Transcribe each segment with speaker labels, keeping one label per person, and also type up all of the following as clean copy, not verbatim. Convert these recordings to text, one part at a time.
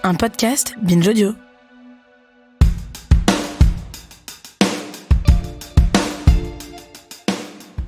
Speaker 1: un podcast Binge Audio.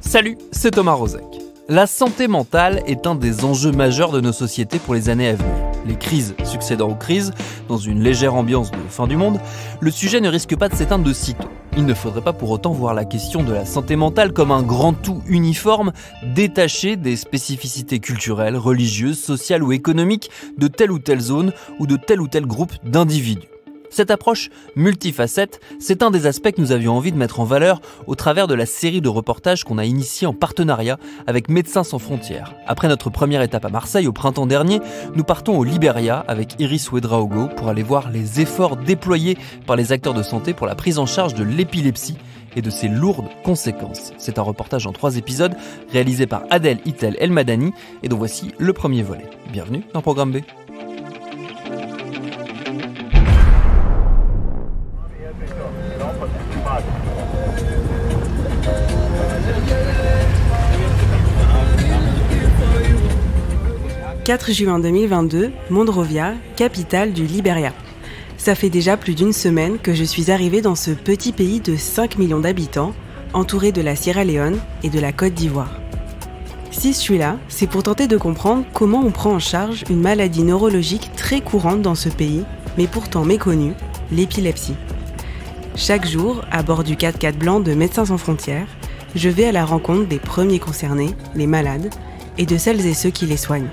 Speaker 2: Salut, c'est Thomas Rozek. La santé mentale est un des enjeux majeurs de nos sociétés pour les années à venir. Les crises succédant aux crises, dans une légère ambiance de fin du monde, le sujet ne risque pas de s'éteindre de sitôt. Il ne faudrait pas pour autant voir la question de la santé mentale comme un grand tout uniforme, détaché des spécificités culturelles, religieuses, sociales ou économiques de telle ou telle zone ou de tel ou tel groupe d'individus. Cette approche multifacette, c'est un des aspects que nous avions envie de mettre en valeur au travers de la série de reportages qu'on a initiée en partenariat avec Médecins sans frontières. Après notre première étape à Marseille au printemps dernier, nous partons au Liberia avec Iris Ouedraogo pour aller voir les efforts déployés par les acteurs de santé pour la prise en charge de l'épilepsie et de ses lourdes conséquences. C'est un reportage en 3 épisodes réalisé par Adel Itel El Madani et dont voici le premier volet. Bienvenue dans Programme B.
Speaker 3: « 4 juin 2022, Monrovia, capitale du Liberia. Ça fait déjà plus d'une semaine que je suis arrivée dans ce petit pays de 5 millions d'habitants, entouré de la Sierra Leone et de la Côte d'Ivoire. Si je suis là, c'est pour tenter de comprendre comment on prend en charge une maladie neurologique très courante dans ce pays, mais pourtant méconnue, l'épilepsie. Chaque jour, à bord du 4x4 blanc de Médecins sans frontières, je vais à la rencontre des premiers concernés, les malades, et de celles et ceux qui les soignent.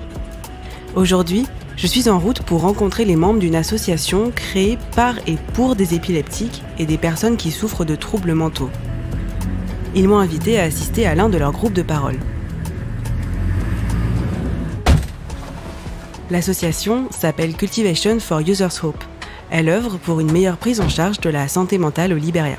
Speaker 3: Aujourd'hui, je suis en route pour rencontrer les membres d'une association créée par et pour des épileptiques et des personnes qui souffrent de troubles mentaux. Ils m'ont invité à assister à l'un de leurs groupes de parole. L'association s'appelle Cultivation for Users Hope. Elle œuvre pour une meilleure prise en charge de la santé mentale au Liberia.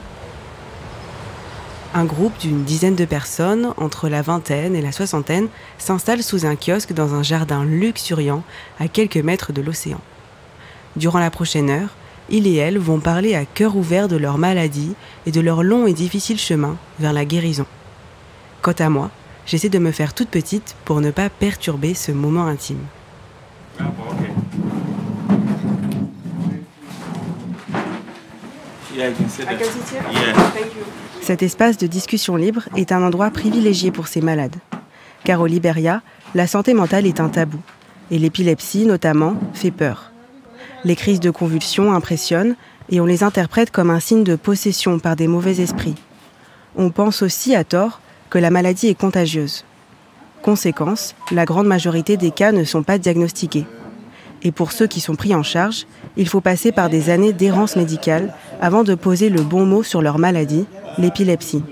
Speaker 3: Un groupe d'une dizaine de personnes, entre la vingtaine et la soixantaine, s'installe sous un kiosque dans un jardin luxuriant à quelques mètres de l'océan. Durant la prochaine heure, ils et elles vont parler à cœur ouvert de leur maladie et de leur long et difficile chemin vers la guérison. Quant à moi, j'essaie de me faire toute petite pour ne pas perturber ce moment intime. Cet espace de discussion libre est un endroit privilégié pour ces malades. Car au Liberia, la santé mentale est un tabou. Et l'épilepsie, notamment, fait peur. Les crises de convulsions impressionnent et on les interprète comme un signe de possession par des mauvais esprits. On pense aussi, à tort, que la maladie est contagieuse. Conséquence, la grande majorité des cas ne sont pas diagnostiqués. Et pour ceux qui sont pris en charge, il faut passer par des années d'errance médicale avant de poser le bon mot sur leur maladie, l'épilepsie.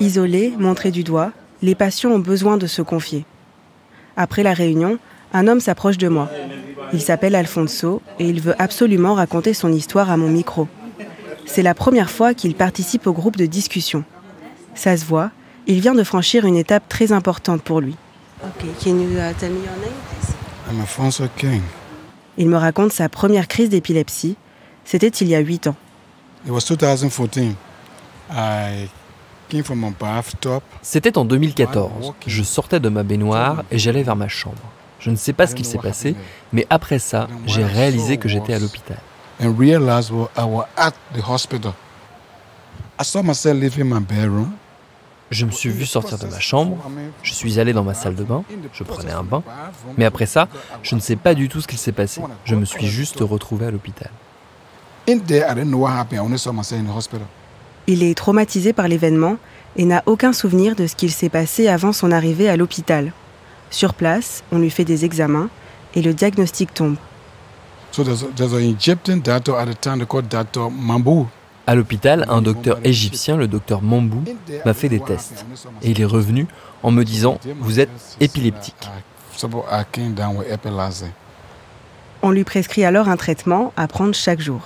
Speaker 3: Isolés, montrés du doigt, les patients ont besoin de se confier. Après la réunion, un homme s'approche de moi. Il s'appelle Alfonso et il veut absolument raconter son histoire à mon micro. C'est la première fois qu'il participe au groupe de discussion. Ça se voit, il vient de franchir une étape très importante pour lui. Okay, can you tell me your name, please?
Speaker 4: I'm Alfonso King.
Speaker 3: Il me raconte sa première crise d'épilepsie. C'était il y a 8 ans.
Speaker 4: It was 2014. I came from a bathtub.
Speaker 2: C'était en 2014. Je sortais de ma baignoire et j'allais vers ma chambre. Je ne sais pas ce qu'il s'est passé, mais après ça, j'ai réalisé que j'étais à l'hôpital.
Speaker 4: And realized I was at the hospital. I saw myself leaving my bedroom.
Speaker 2: Je me suis vu sortir de ma chambre, je suis allé dans ma salle de bain, je prenais un bain, mais après ça, je ne sais pas du tout ce qu'il s'est passé. Je me suis juste retrouvé à l'hôpital.
Speaker 3: Il est traumatisé par l'événement et n'a aucun souvenir de ce qu'il s'est passé avant son arrivée à l'hôpital. Sur place, on lui fait des examens et le diagnostic tombe.
Speaker 2: À l'hôpital, un docteur égyptien, le docteur Mambou, m'a fait des tests. Et il est revenu en me disant « Vous êtes épileptique ».
Speaker 3: On lui prescrit alors un traitement à prendre chaque jour.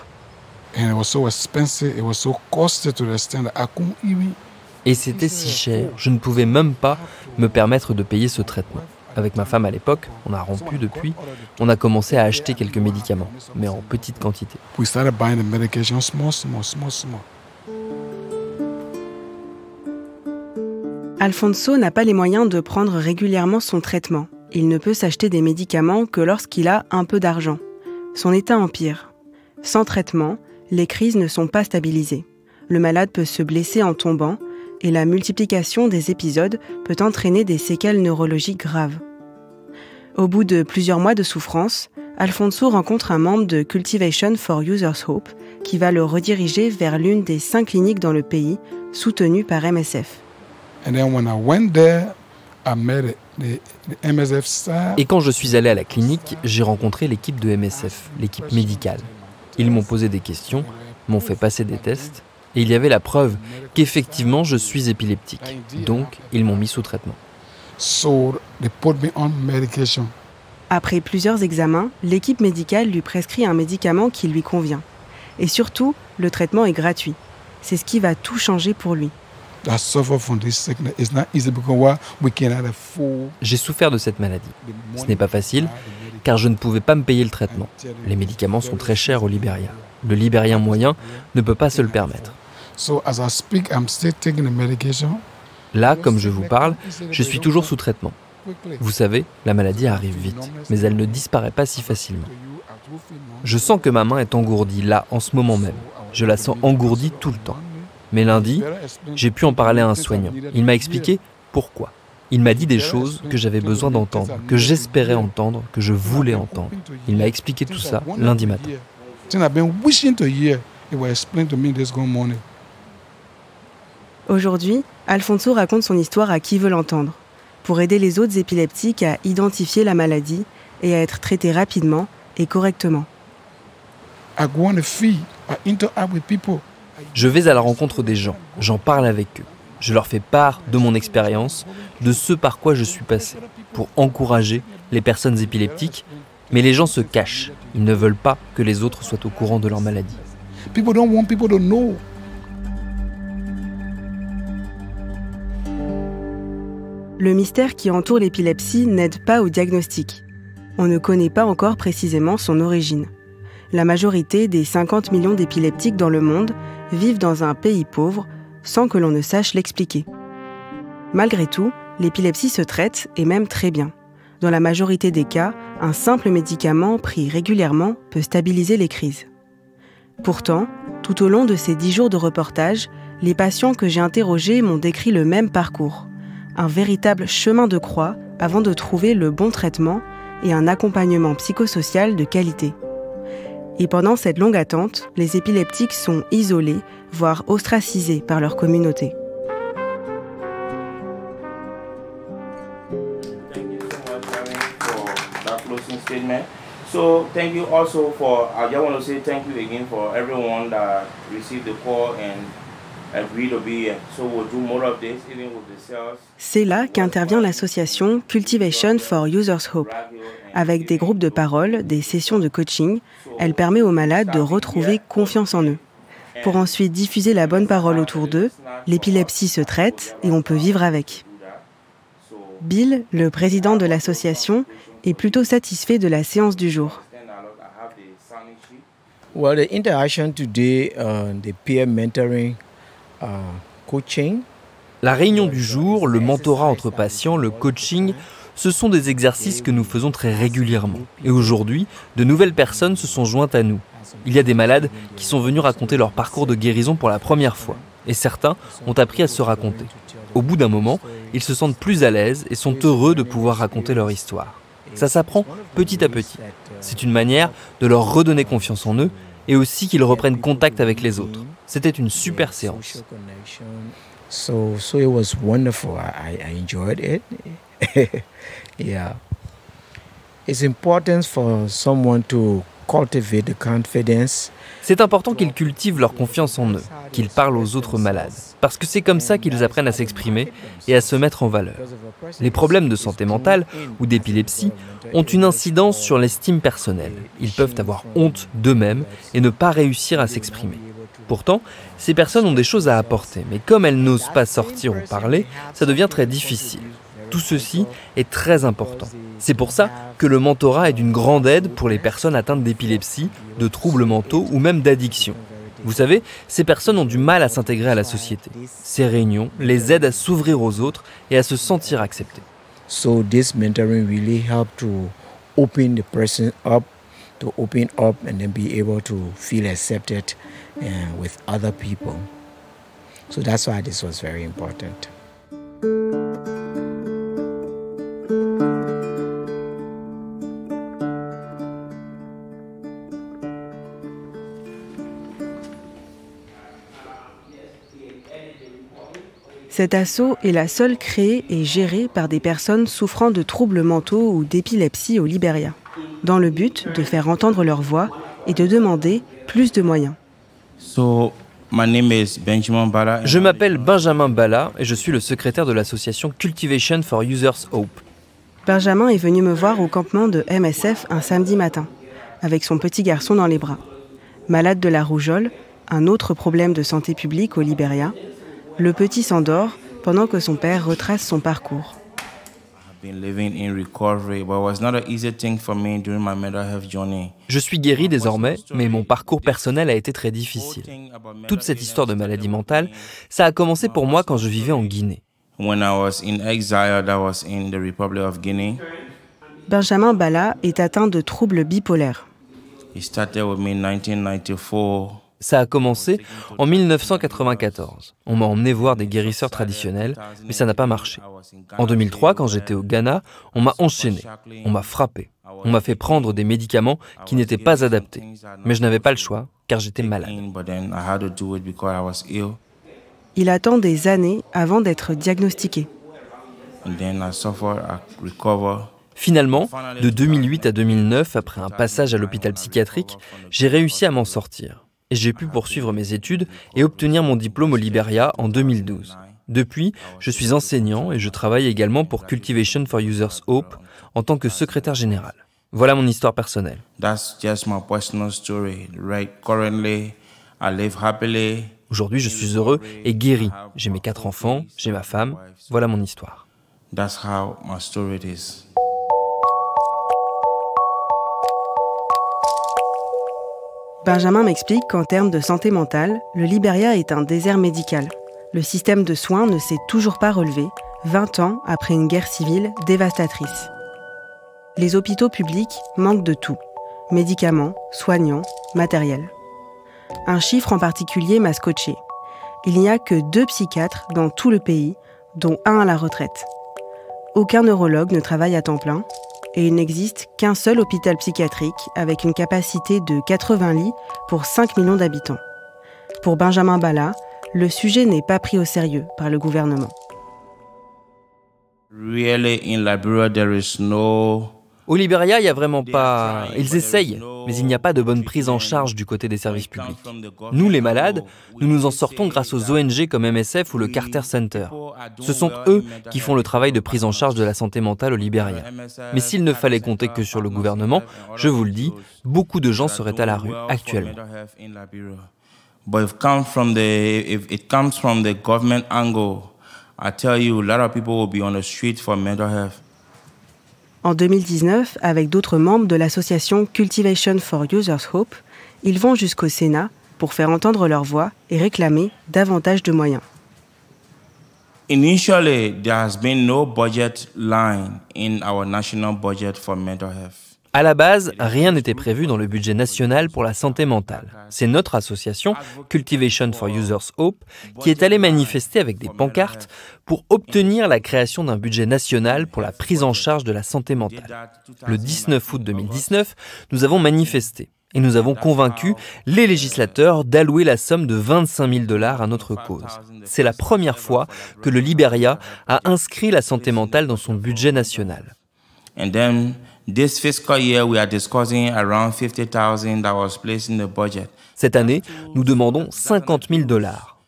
Speaker 2: Et c'était si cher, je ne pouvais même pas me permettre de payer ce traitement. Avec ma femme à l'époque, on a rompu depuis, on a commencé à acheter quelques médicaments, mais en petite quantité.
Speaker 3: Alfonso n'a pas les moyens de prendre régulièrement son traitement. Il ne peut s'acheter des médicaments que lorsqu'il a un peu d'argent. Son état empire. Sans traitement, les crises ne sont pas stabilisées. Le malade peut se blesser en tombant et la multiplication des épisodes peut entraîner des séquelles neurologiques graves. Au bout de plusieurs mois de souffrance, Alfonso rencontre un membre de Cultivation for Users Hope qui va le rediriger vers l'une des 5 cliniques dans le pays, soutenues par MSF.
Speaker 2: Et quand je suis allé à la clinique, j'ai rencontré l'équipe de MSF, l'équipe médicale. Ils m'ont posé des questions, m'ont fait passer des tests, et il y avait la preuve qu'effectivement je suis épileptique. Donc, ils m'ont mis sous traitement.
Speaker 3: Après plusieurs examens, l'équipe médicale lui prescrit un médicament qui lui convient. Et surtout, le traitement est gratuit. C'est ce qui va tout changer pour lui.
Speaker 2: J'ai souffert de cette maladie. Ce n'est pas facile, car je ne pouvais pas me payer le traitement. Les médicaments sont très chers au Libéria. Le Libérien moyen ne peut pas se le permettre. Là, comme je vous parle, je suis toujours sous traitement. Vous savez, la maladie arrive vite, mais elle ne disparaît pas si facilement. Je sens que ma main est engourdie, là, en ce moment même. Je la sens engourdie tout le temps. Mais lundi, j'ai pu en parler à un soignant. Il m'a expliqué pourquoi. Il m'a dit des choses que j'avais besoin d'entendre, que j'espérais entendre, que je voulais entendre. Il m'a expliqué tout ça lundi matin.
Speaker 3: Aujourd'hui, Alfonso raconte son histoire à qui veut l'entendre, pour aider les autres épileptiques à identifier la maladie et à être traités rapidement et correctement.
Speaker 2: Je vais à la rencontre des gens, j'en parle avec eux. Je leur fais part de mon expérience, de ce par quoi je suis passé, pour encourager les personnes épileptiques. Mais les gens se cachent, ils ne veulent pas que les autres soient au courant de leur maladie.
Speaker 3: Le mystère qui entoure l'épilepsie n'aide pas au diagnostic. On ne connaît pas encore précisément son origine. La majorité des 50 millions d'épileptiques dans le monde vivent dans un pays pauvre sans que l'on ne sache l'expliquer. Malgré tout, l'épilepsie se traite et même très bien. Dans la majorité des cas, un simple médicament pris régulièrement peut stabiliser les crises. Pourtant, tout au long de ces 10 jours de reportage, les patients que j'ai interrogés m'ont décrit le même parcours. Un véritable chemin de croix avant de trouver le bon traitement et un accompagnement psychosocial de qualité. Et pendant cette longue attente, les épileptiques sont isolés, voire ostracisés par leur communauté.
Speaker 1: So thank you also for, I just want to say thank you again for everyone that received the call and agreed to be here. So we'll do more of this even with the sales.
Speaker 3: C'est là qu'intervient l'association Cultivation for Users Hope. Avec des groupes de parole, des sessions de coaching, elle permet aux malades de retrouver confiance en eux. Pour ensuite diffuser la bonne parole autour d'eux, l'épilepsie se traite et on peut vivre avec. Bill, le président de l'association, est plutôt satisfait de la séance du jour.
Speaker 5: Well, the interaction today, the peer mentoring, coaching.
Speaker 2: La réunion du jour, le mentorat entre patients, le coaching, ce sont des exercices que nous faisons très régulièrement. Et aujourd'hui, de nouvelles personnes se sont jointes à nous. Il y a des malades qui sont venus raconter leur parcours de guérison pour la première fois. Et certains ont appris à se raconter. Au bout d'un moment, ils se sentent plus à l'aise et sont heureux de pouvoir raconter leur histoire. Ça s'apprend petit à petit. C'est une manière de leur redonner confiance en eux et aussi qu'ils reprennent contact avec les autres. C'était une super séance.
Speaker 5: So it was wonderful. I enjoyed it. Yeah. It's important for someone to cultivate the confidence.
Speaker 2: C'est important qu'ils cultivent leur confiance en eux, qu'ils parlent aux autres malades, parce que c'est comme ça qu'ils apprennent à s'exprimer et à se mettre en valeur. Les problèmes de santé mentale ou d'épilepsie ont une incidence sur l'estime personnelle. Ils peuvent avoir honte d'eux-mêmes et ne pas réussir à s'exprimer. Pourtant, ces personnes ont des choses à apporter, mais comme elles n'osent pas sortir ou parler, ça devient très difficile. Tout ceci est très important. C'est pour ça que le mentorat est d'une grande aide pour les personnes atteintes d'épilepsie, de troubles mentaux ou même d'addiction. Vous savez, ces personnes ont du mal à s'intégrer à la société. Ces réunions les aident à s'ouvrir aux autres et à se sentir acceptés.
Speaker 5: So this mentoring really helped to open the person up, and then be able to feel accepted with other people. So that's why this was very important.
Speaker 3: Cet asso est la seule créée et gérée par des personnes souffrant de troubles mentaux ou d'épilepsie au Libéria, dans le but de faire entendre leur voix et de demander plus de moyens.
Speaker 2: Je m'appelle Benjamin Bala et je suis le secrétaire de l'association Cultivation for Users Hope.
Speaker 3: Benjamin est venu me voir au campement de MSF un samedi matin, avec son petit garçon dans les bras. Malade de la rougeole, un autre problème de santé publique au Libéria, le petit s'endort pendant que son père retrace son parcours.
Speaker 2: Je suis guéri désormais, mais mon parcours personnel a été très difficile. Toute cette histoire de maladie mentale, ça a commencé pour moi quand je vivais en Guinée.
Speaker 3: Benjamin Bala est atteint de troubles bipolaires.
Speaker 2: Ça a commencé en 1994. On m'a emmené voir des guérisseurs traditionnels, mais ça n'a pas marché. En 2003, quand j'étais au Ghana, on m'a enchaîné, on m'a frappé. On m'a fait prendre des médicaments qui n'étaient pas adaptés. Mais je n'avais pas le choix, car j'étais malade.
Speaker 3: Il attend des années avant d'être diagnostiqué.
Speaker 2: Finalement, de 2008 à 2009, après un passage à l'hôpital psychiatrique, j'ai réussi à m'en sortir. Et j'ai pu poursuivre mes études et obtenir mon diplôme au Libéria en 2012. Depuis, je suis enseignant et je travaille également pour Cultivation for Users Hope en tant que secrétaire général. Voilà mon histoire personnelle. Aujourd'hui, je suis heureux et guéri. J'ai mes 4 enfants, j'ai ma femme. Voilà mon histoire.
Speaker 3: Benjamin m'explique qu'en termes de santé mentale, le Libéria est un désert médical. Le système de soins ne s'est toujours pas relevé, 20 ans après une guerre civile dévastatrice. Les hôpitaux publics manquent de tout. Médicaments, soignants, matériel. Un chiffre en particulier m'a scotché. Il n'y a que 2 psychiatres dans tout le pays, dont un à la retraite. Aucun neurologue ne travaille à temps plein. Et il n'existe qu'un seul hôpital psychiatrique avec une capacité de 80 lits pour 5 millions d'habitants. Pour Benjamin Bala, le sujet n'est pas pris au sérieux par le gouvernement.
Speaker 2: Au Libéria, il n'y a vraiment pas... Ils essayent, mais il n'y a pas de bonne prise en charge du côté des services publics. Nous, les malades, nous nous en sortons grâce aux ONG comme MSF ou le Carter Center. Ce sont eux qui font le travail de prise en charge de la santé mentale au Libéria. Mais s'il ne fallait compter que sur le gouvernement, je vous le dis, beaucoup de gens seraient à la rue actuellement.
Speaker 1: But if it comes from the government angle, I tell you, a lot of people will be on the street for mental health.
Speaker 3: En 2019, avec d'autres membres de l'association Cultivation for Users Hope, ils vont jusqu'au Sénat pour faire entendre leur voix et réclamer davantage de moyens.
Speaker 1: Initially, there has been no budget line in our national budget for mental health.
Speaker 2: À la base, rien n'était prévu dans le budget national pour la santé mentale. C'est notre association, Cultivation for Users Hope, qui est allée manifester avec des pancartes pour obtenir la création d'un budget national pour la prise en charge de la santé mentale. Le 19 août 2019, nous avons manifesté et nous avons convaincu les législateurs d'allouer la somme de $25 000 à notre cause. C'est la première fois que le Libéria a inscrit la santé mentale dans son budget national.
Speaker 1: This fiscal year, we are discussing around $50,000 that was placed in the budget.
Speaker 2: Cette année, nous demandons $50 000.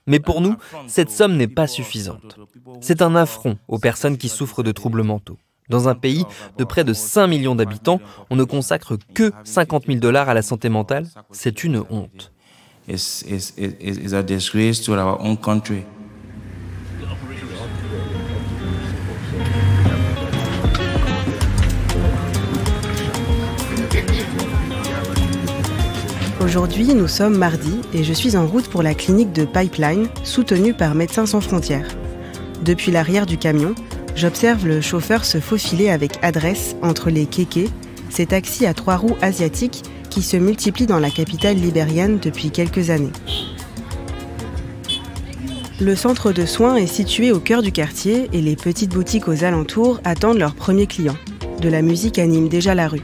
Speaker 2: Mais pour nous, cette somme n'est pas suffisante. C'est un affront aux personnes qui souffrent de troubles mentaux. Dans un pays de près de 5 millions d'habitants, on ne consacre que $50 000 à la santé mentale. C'est une honte.
Speaker 1: It's a disgrace to our own country.
Speaker 3: Aujourd'hui, nous sommes mardi et je suis en route pour la clinique de Pipeline, soutenue par Médecins sans frontières. Depuis l'arrière du camion, J'observe le chauffeur se faufiler avec adresse entre les kékés, ces taxis à 3 roues asiatiques qui se multiplient dans la capitale libérienne depuis quelques années. Le centre de soins est situé au cœur du quartier et les petites boutiques aux alentours attendent leurs premiers clients. De la musique anime déjà la rue.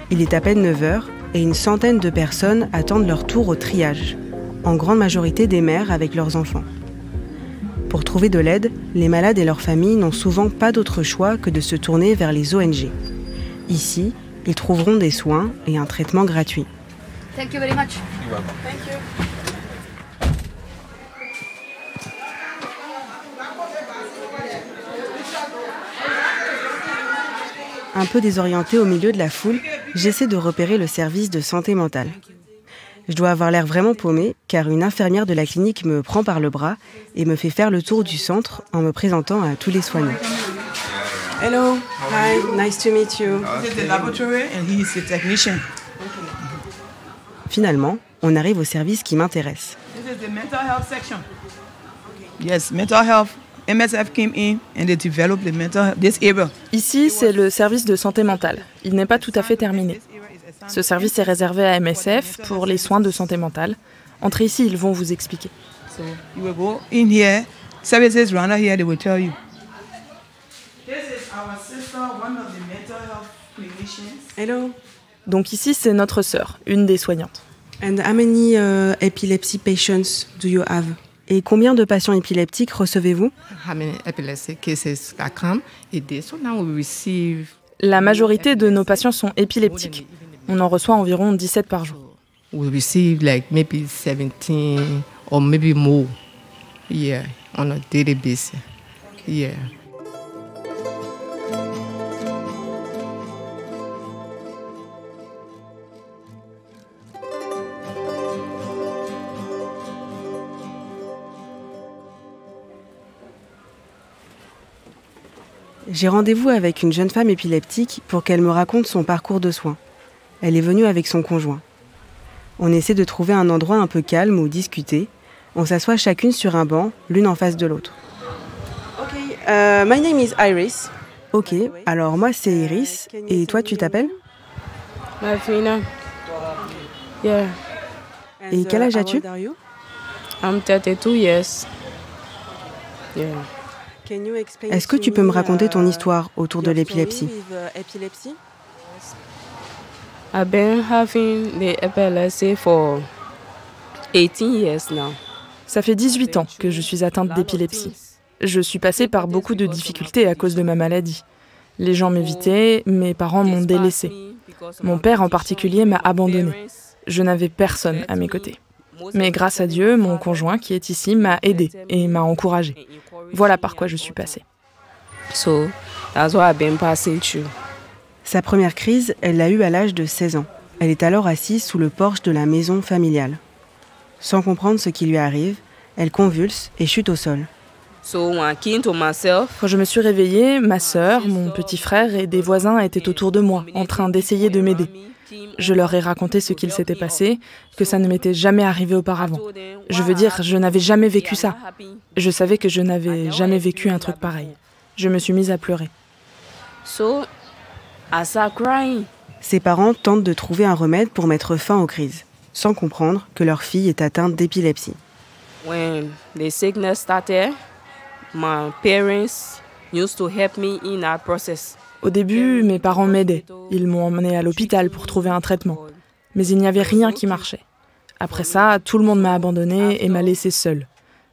Speaker 3: Il est à peine 9 h et une centaine de personnes attendent leur tour au triage, en grande majorité des mères avec leurs enfants. Pour trouver de l'aide, les malades et leurs familles n'ont souvent pas d'autre choix que de se tourner vers les ONG. Ici, ils trouveront des soins et un traitement gratuit.
Speaker 6: Thank you very much.
Speaker 3: Thank you. Un peu désorientée au milieu de la foule, j'essaie de repérer le service de santé mentale. Je dois avoir l'air vraiment paumée, car une infirmière de la clinique me prend par le bras et me fait faire le tour du centre en me présentant à tous les soignants. Hello, hi, nice to meet you.
Speaker 7: This is the laboratory and he is the technician.
Speaker 3: Finalement, on arrive au service qui m'intéresse.
Speaker 7: This is the mental health section. Yes, mental health. MSF came in and they developed the this area.
Speaker 8: Ici, c'est le service de santé mentale. Il n'est pas tout à fait terminé. Ce service est réservé à MSF pour les soins de santé mentale. Entrez ici, ils vont vous expliquer.
Speaker 7: So you will go in here. Services around here, they will tell you. This is our sister, one of the mental health clinicians.
Speaker 3: Hello.
Speaker 8: Donc ici, c'est notre sœur, une des soignantes.
Speaker 3: And how many epilepsy patients do you have? Et combien de patients épileptiques recevez-vous?
Speaker 8: La majorité de nos patients sont épileptiques. On en reçoit environ 17 par jour.
Speaker 9: We receive like maybe 17 or maybe more. Yeah, on a daily basis. Yeah.
Speaker 3: J'ai rendez-vous avec une jeune femme épileptique pour qu'elle me raconte son parcours de soins. Elle est venue avec son conjoint. On essaie de trouver un endroit un peu calme où discuter. On s'assoit chacune sur un banc, l'une en face de l'autre. Ok, my name is Iris. Ok, alors moi c'est Iris. Et toi tu t'appelles?
Speaker 10: Mafina. Yeah.
Speaker 3: Et quel âge as-tu?
Speaker 10: I'm 32 years. Yeah.
Speaker 3: Est-ce que tu peux me raconter ton histoire autour de l'épilepsie?
Speaker 10: I've been having the epilepsy for 18 years now.
Speaker 8: Ça fait 18 ans que je suis atteinte d'épilepsie. Je suis passée par beaucoup de difficultés à cause de ma maladie. Les gens m'évitaient, mes parents m'ont délaissée. Mon père en particulier m'a abandonnée. Je n'avais personne à mes côtés. Mais grâce à Dieu, mon conjoint qui est ici m'a aidée et m'a encouragée. Voilà par quoi je suis passée.
Speaker 10: So, that's what I've been passing through.
Speaker 3: Sa première crise, elle l'a eue à l'âge de 16 ans. Elle est alors assise sous le porche de la maison familiale. Sans comprendre ce qui lui arrive, elle convulse et chute au sol.
Speaker 10: So, when I came to myself,
Speaker 8: quand je me suis réveillée, ma sœur, mon petit frère et des voisins étaient autour de moi, en train d'essayer de m'aider. Je leur ai raconté ce qu'il s'était passé, que ça ne m'était jamais arrivé auparavant. Je veux dire, je n'avais jamais vécu ça. Je savais que je n'avais jamais vécu un truc pareil. Je me suis mise à pleurer.
Speaker 10: So, I started crying.
Speaker 3: Ses parents tentent de trouver un remède pour mettre fin aux crises, sans comprendre que leur fille est atteinte d'épilepsie.
Speaker 10: When the sickness started, my parents used to help me in that process.
Speaker 8: Au début, mes parents m'aidaient. Ils m'ont emmenée à l'hôpital pour trouver un traitement. Mais il n'y avait rien qui marchait. Après ça, tout le monde m'a abandonnée et m'a laissée seule.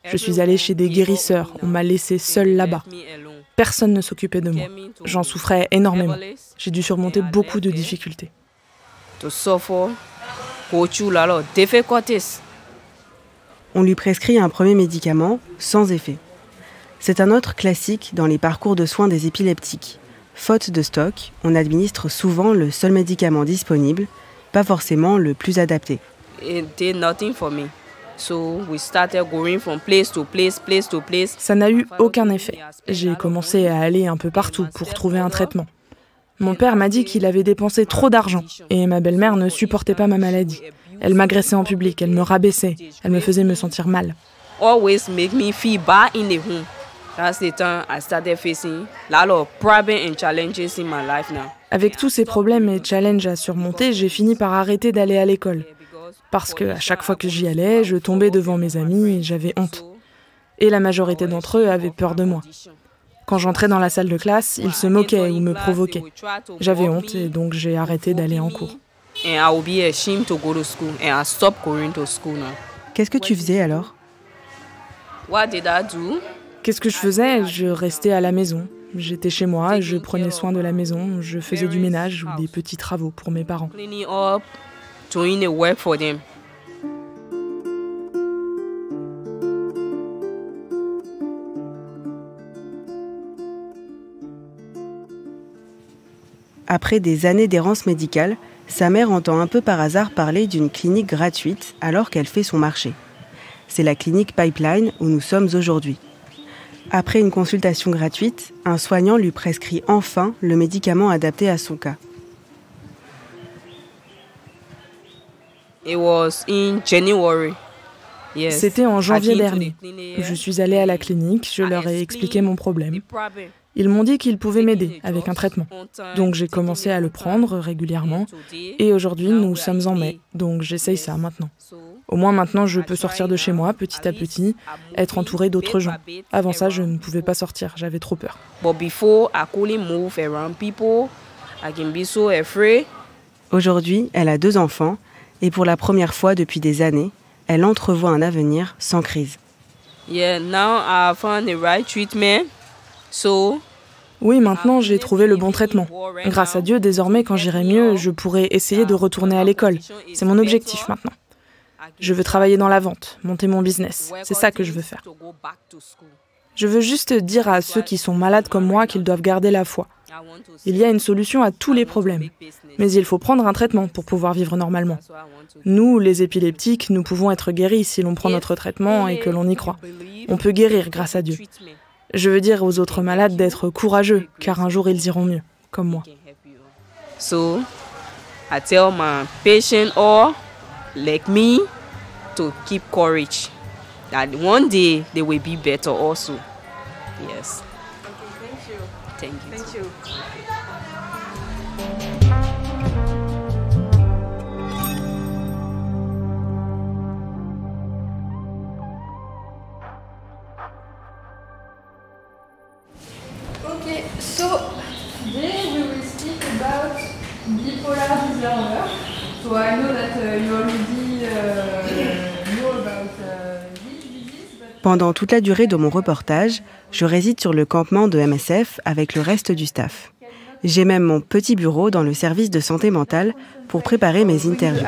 Speaker 8: Je suis allée chez des guérisseurs. On m'a laissée seule là-bas. Personne ne s'occupait de moi. J'en souffrais énormément. J'ai dû surmonter beaucoup de difficultés.
Speaker 3: On lui prescrit un premier médicament sans effet. C'est un autre classique dans les parcours de soins des épileptiques. Faute de stock, on administre souvent le seul médicament disponible, pas forcément le plus adapté.
Speaker 8: Ça n'a eu aucun effet. J'ai commencé à aller un peu partout pour trouver un traitement. Mon père m'a dit qu'il avait dépensé trop d'argent et ma belle-mère ne supportait pas ma maladie. Elle m'agressait en public, elle me rabaissait, elle me faisait me sentir mal.
Speaker 10: That's the time I started facing a lot of problems and challenges in my life now.
Speaker 8: Avec tous ces problèmes et challenges à surmonter, j'ai fini par arrêter d'aller à l'école. Parce qu'à chaque fois que j'y allais, je tombais devant mes amis et j'avais honte. Et la majorité d'entre eux avaient peur de moi. Quand j'entrais dans la salle de classe, ils se moquaient ou me provoquaient. J'avais honte et donc j'ai arrêté d'aller en cours.
Speaker 3: Qu'est-ce que tu faisais alors?
Speaker 8: Qu'est-ce que je faisais? Je restais à la maison. J'étais chez moi, je prenais soin de la maison, je faisais du ménage ou des petits travaux pour mes parents.
Speaker 3: Après des années d'errance médicale, sa mère entend un peu par hasard parler d'une clinique gratuite alors qu'elle fait son marché. C'est la clinique Pipeline où nous sommes aujourd'hui. Après une consultation gratuite, un soignant lui prescrit enfin le médicament adapté à son cas.
Speaker 8: C'était en janvier dernier. Je suis allée à la clinique, je leur ai expliqué mon problème. Ils m'ont dit qu'ils pouvaient m'aider avec un traitement. Donc j'ai commencé à le prendre régulièrement. Et aujourd'hui, nous sommes en mai, donc j'essaye ça maintenant. Au moins maintenant, je peux sortir de chez moi petit à petit, être entourée d'autres gens. Avant ça, je ne pouvais pas sortir, j'avais trop peur.
Speaker 3: Aujourd'hui, elle a 2 enfants et pour la première fois depuis des années, elle entrevoit un avenir sans crise.
Speaker 8: Oui, maintenant j'ai trouvé le bon traitement. Grâce à Dieu, désormais, quand j'irai mieux, je pourrai essayer de retourner à l'école. C'est mon objectif maintenant. Je veux travailler dans la vente, monter mon business. C'est ça que je veux faire. Je veux juste dire à ceux qui sont malades comme moi qu'ils doivent garder la foi. Il y a une solution à tous les problèmes. Mais il faut prendre un traitement pour pouvoir vivre normalement. Nous, les épileptiques, nous pouvons être guéris si l'on prend notre traitement et que l'on y croit. On peut guérir grâce à Dieu. Je veux dire aux autres malades d'être courageux, car un jour ils iront mieux, comme moi.
Speaker 10: So, I tell my patients all, like me, to keep courage. That one day they will be better also. Yes. Okay, thank you. Thank you.
Speaker 6: Okay, so today we will speak about bipolar disorder. So I know that you already know about this disease.
Speaker 3: Pendant toute la durée de mon reportage, je réside sur le campement de MSF avec le reste du staff. J'ai même mon petit bureau dans le service de santé mentale pour préparer mes interviews.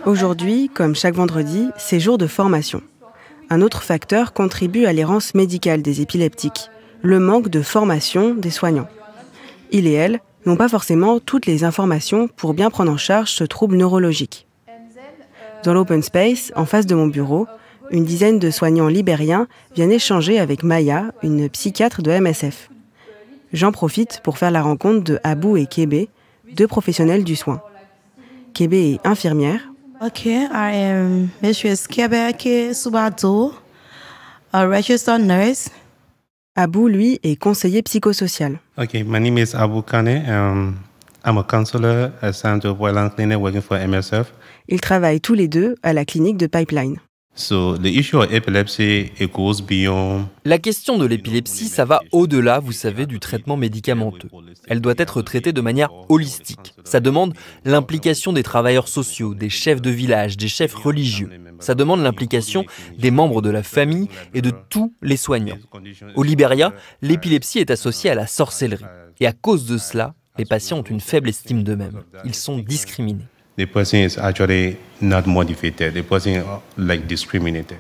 Speaker 3: Aujourd'hui, comme chaque vendredi, c'est jour de formation. Un autre facteur contribue à l'errance médicale des épileptiques, le manque de formation des soignants. Ils et elles n'ont pas forcément toutes les informations pour bien prendre en charge ce trouble neurologique. Dans l'open space, en face de mon bureau, une dizaine de soignants libériens viennent échanger avec Maya, une psychiatre de MSF. J'en profite pour faire la rencontre de Abou et Kébé, 2 professionnels du soin. Kébé est infirmière.
Speaker 11: Okay, I am Mrs. Kébé Subato, a registered nurse.
Speaker 3: Abou, lui, est conseiller psychosocial.
Speaker 12: Okay, my name is Abou Kane. I'm a counselor assigned to Violence Clinic working for MSF.
Speaker 3: Ils travaillent tous les 2 à la clinique de Pipeline.
Speaker 12: So the issue of epilepsy, it goes beyond...
Speaker 2: La question de l'épilepsie, ça va au-delà, vous savez, du traitement médicamenteux. Elle doit être traitée de manière holistique. Ça demande l'implication des travailleurs sociaux, des chefs de village, des chefs religieux. Ça demande l'implication des membres de la famille et de tous les soignants. Au Libéria, l'épilepsie est associée à la sorcellerie. Et à cause de cela, les patients ont une faible estime d'eux-mêmes. Ils sont discriminés.
Speaker 12: The person is actually not motivated. The person is like discriminated.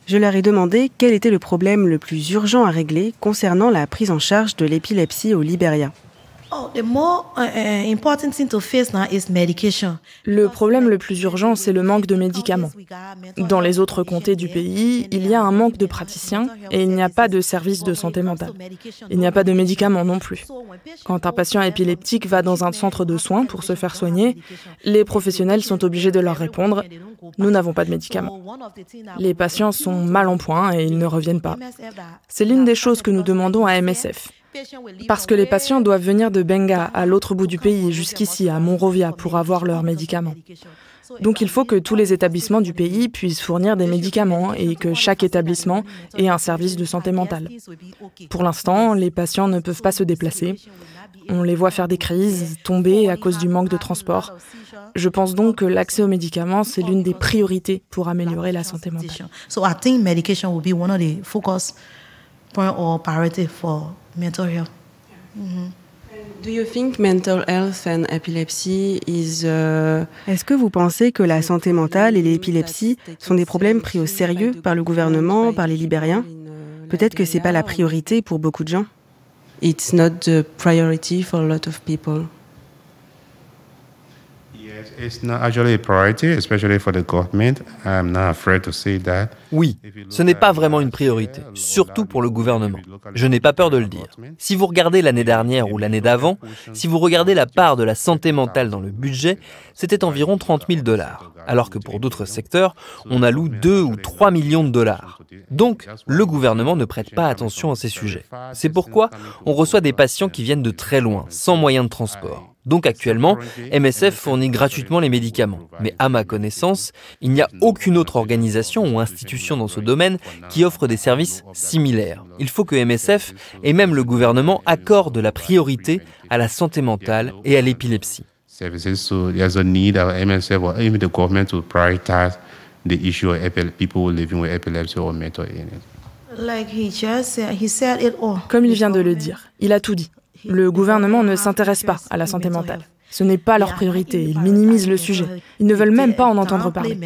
Speaker 3: Je leur ai demandé quel était le problème le plus urgent à régler concernant la prise en charge de l'épilepsie au Libéria.
Speaker 8: Le problème le plus urgent, c'est le manque de médicaments. Dans les autres comtés du pays, il y a un manque de praticiens et il n'y a pas de service de santé mentale. Il n'y a pas de médicaments non plus. Quand un patient épileptique va dans un centre de soins pour se faire soigner, les professionnels sont obligés de leur répondre « Nous n'avons pas de médicaments ». Les patients sont mal en point et ils ne reviennent pas. C'est l'une des choses que nous demandons à MSF. Parce que les patients doivent venir de Benga, à l'autre bout du pays, jusqu'ici, à Monrovia, pour avoir leurs médicaments. Donc il faut que tous les établissements du pays puissent fournir des médicaments et que chaque établissement ait un service de santé mentale. Pour l'instant, les patients ne peuvent pas se déplacer. On les voit faire des crises, tomber à cause du manque de transport. Je pense donc que l'accès aux médicaments, c'est l'une des priorités pour améliorer la santé mentale.
Speaker 11: So I think medication will be one of the focus point or priority for mental health.
Speaker 3: Do you think mental health and epilepsy is Est-ce que vous pensez que la santé mentale et l'épilepsie sont des problèmes pris au sérieux par le gouvernement, par les Libériens? Peut-être que c'est pas la priorité pour beaucoup de gens. It's not the priority for a lot of people.
Speaker 12: It's not actually a priority, especially for the government. I'm not afraid to say that.
Speaker 2: Oui, ce n'est pas vraiment une priorité, surtout pour le gouvernement. Je n'ai pas peur de le dire. Si vous regardez l'année dernière ou l'année d'avant, si vous regardez la part de la santé mentale dans le budget, c'était environ 30 000 $, alors que pour d'autres secteurs, on alloue 2 ou 3 millions de dollars. Donc, le gouvernement ne prête pas attention à ces sujets. C'est pourquoi on reçoit des patients qui viennent de très loin, sans moyen de transport. Donc actuellement, MSF fournit gratuitement les médicaments. Mais à ma connaissance, il n'y a aucune autre organisation ou institution dans ce domaine qui offre des services similaires. Il faut que MSF et même le gouvernement accordent la priorité à la santé mentale et à l'épilepsie.
Speaker 12: So there's a need of MSF or even the government to prioritize the issue of people living with epilepsy or mental illness.
Speaker 8: Comme il vient de le dire, il a tout dit. Le gouvernement ne s'intéresse pas à la santé mentale. Ce n'est pas leur priorité. Ils minimisent le sujet. Ils ne veulent même pas en entendre parler.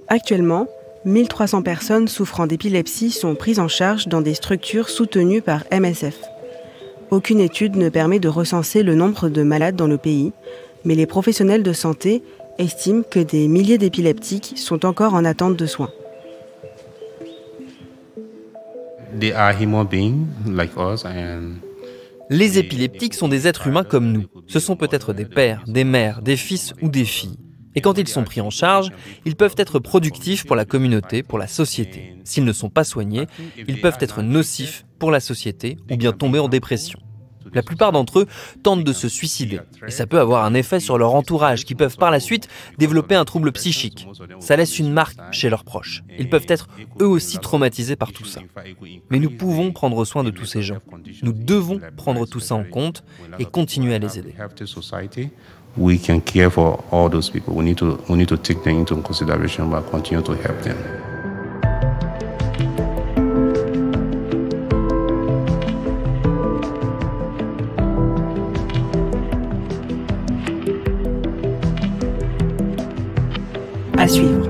Speaker 3: Actuellement, 1300 personnes souffrant d'épilepsie sont prises en charge dans des structures soutenues par MSF. Aucune étude ne permet de recenser le nombre de malades dans le pays, mais les professionnels de santé estiment que des milliers d'épileptiques sont encore en attente de soins.
Speaker 12: They are human beings like us
Speaker 2: Les épileptiques sont des êtres humains comme nous. Ce sont peut-être des pères, des mères, des fils ou des filles. Et quand ils sont pris en charge, ils peuvent être productifs pour la communauté, pour la société. S'ils ne sont pas soignés, ils peuvent être nocifs pour la société ou bien tomber en dépression. La plupart d'entre eux tentent de se suicider. Et ça peut avoir un effet sur leur entourage qui peuvent par la suite développer un trouble psychique. Ça laisse une marque chez leurs proches. Ils peuvent être eux aussi traumatisés par tout ça. Mais nous pouvons prendre soin de tous ces gens. Nous devons prendre tout ça en compte et continuer à les aider.
Speaker 12: We can care for all those people. We need to take them into consideration, but continue to help them.
Speaker 3: À suivre.